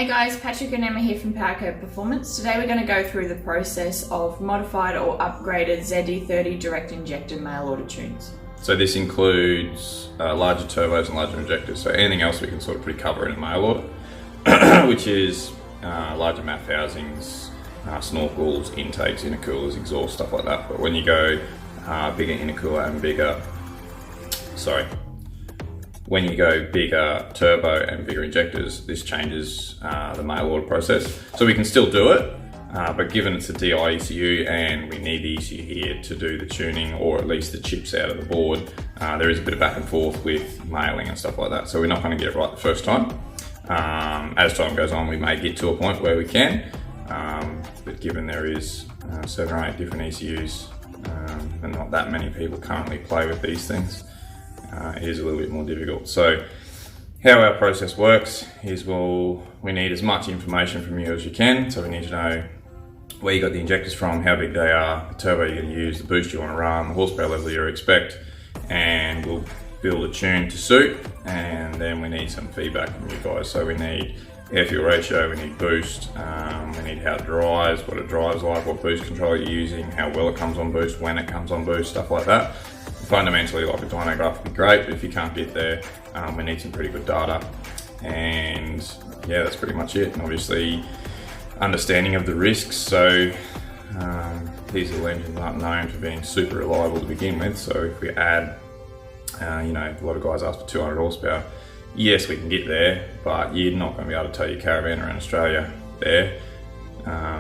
Hey guys, Patrick and Emma here from PowerCurve Performance. Today we're going to go through the process of modified or upgraded ZD30 direct injector mail order tunes. So this includes larger turbos and larger injectors. So anything else we can sort of pre-cover in a mail order, which is larger MAF housings, snorkels, intakes, intercoolers, exhaust, stuff like that. But when you go bigger intercooler and when you go bigger turbo and bigger injectors, this changes the mail order process. So we can still do it, but given it's a DI ECU and we need the ECU here to do the tuning or at least the chips out of the board, there is a bit of back and forth with mailing and stuff like that. So we're not going to get it right the first time. As time goes on, we may get to a point where we can, but given there is 7 or 8 different ECUs and not that many people currently play with these things, it is a little bit more difficult. So how our process works is we need as much information from you as you can. So we need to know where you got the injectors from, how big they are, the turbo you're going to use, the boost you want to run, the horsepower level you expect, and we'll build a tune to suit. And then we need some feedback from you guys. So we need air fuel ratio, we need boost, we need how it drives, what it drives like, what boost control you're using, how well it comes on boost, when it comes on boost, stuff like that. Fundamentally, like a dyno graph would be great, but if you can't get there, we need some pretty good data. And yeah, that's pretty much it. And obviously, understanding of the risks. So diesel engines aren't known for being super reliable to begin with. So if we add, a lot of guys ask for 200 horsepower. Yes, we can get there, but you're not going to be able to tow your caravan around Australia there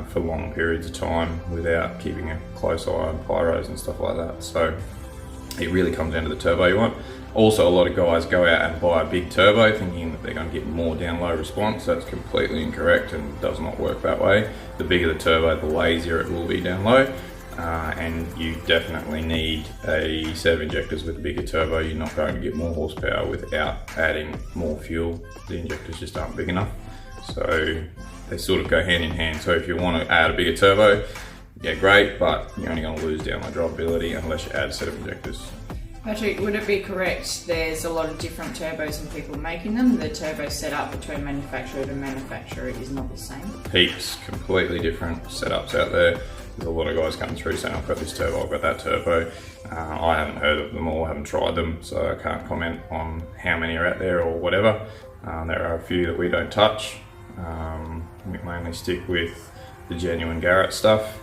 for long periods of time without keeping a close eye on pyros and stuff like that. So it really comes down to the turbo you want. Also, a lot of guys go out and buy a big turbo thinking that they're going to get more down low response. That's completely incorrect and does not work that way. The bigger the turbo, the lazier it will be down low. And you definitely need a set of injectors with a bigger turbo. You're not going to get more horsepower without adding more fuel. The injectors just aren't big enough. So they sort of go hand in hand. So if you want to add a bigger turbo, yeah, great, but you're only going to lose down the drivability unless you add a set of injectors. Patrick, would it be correct there's a lot of different turbos and people making them? The turbo setup between manufacturer to manufacturer is not the same? Heaps, completely different setups out there. There's a lot of guys coming through saying, I've got this turbo, I've got that turbo. I haven't heard of them all, haven't tried them, so I can't comment on how many are out there or whatever. There are a few that we don't touch. We mainly stick with the genuine Garrett stuff.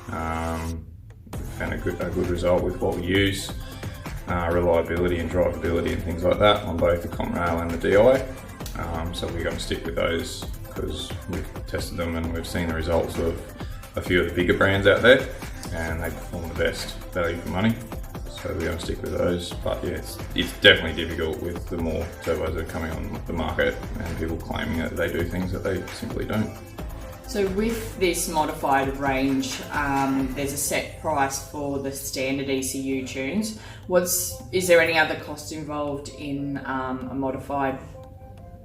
We've found a good result with what we use, reliability and drivability and things like that on both the Conrail and the DI. So we're going to stick with those because we've tested them and we've seen the results of a few of the bigger brands out there and they perform the best value for money. So we're going to stick with those. But yeah, it's definitely difficult with the more turbos that are coming on the market and people claiming that they do things that they simply don't. So with this modified range, there's a set price for the standard ECU tunes. Is there any other costs involved in a modified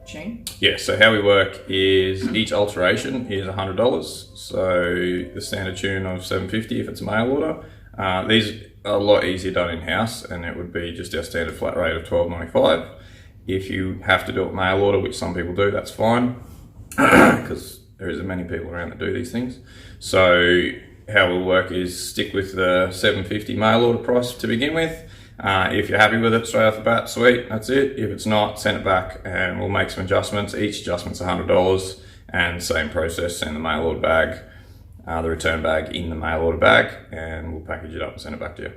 tune? Yeah, so how we work is each alteration is $100. So the standard tune of $750 if it's a mail order. These are a lot easier done in-house and it would be just our standard flat rate of $12.95. If you have to do it mail order, which some people do, that's fine because there isn't many people around that do these things. So how we'll work is stick with the $750 mail order price to begin with. If you're happy with it straight off the bat, sweet, that's it. If it's not, send it back and we'll make some adjustments. Each adjustment's $100 and same process, send the mail order bag, the return bag in the mail order bag and we'll package it up and send it back to you.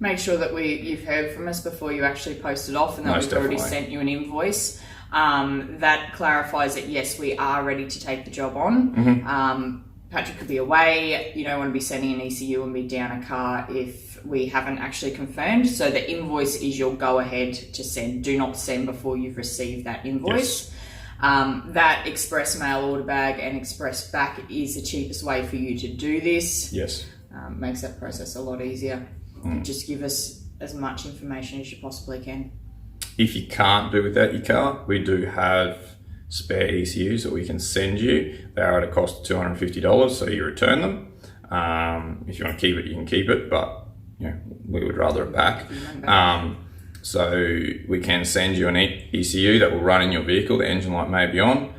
Make sure that you've heard from us before you actually post it off and that we've already sent you an invoice. That clarifies that yes, we are ready to take the job on. Mm-hmm. Patrick could be away. You don't want to be sending an ECU and be down a car if we haven't actually confirmed. So the invoice is your go ahead to send. Do not send before you've received that invoice. Yes. That express mail order bag and express back is the cheapest way for you to do this. Yes. Makes that process a lot easier. Just give us as much information as you possibly can. If you can't do without your car, we do have spare ECUs that we can send you. They are at a cost of $250, so you return them. If you want to keep it, you can keep it, but we would rather it back. So we can send you an ECU that will run in your vehicle. The engine light may be on.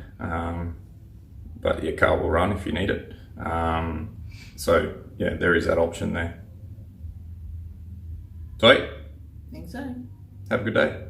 but your car will run if you need it. So yeah, there is that option there. Sweet. I think so. Have a good day.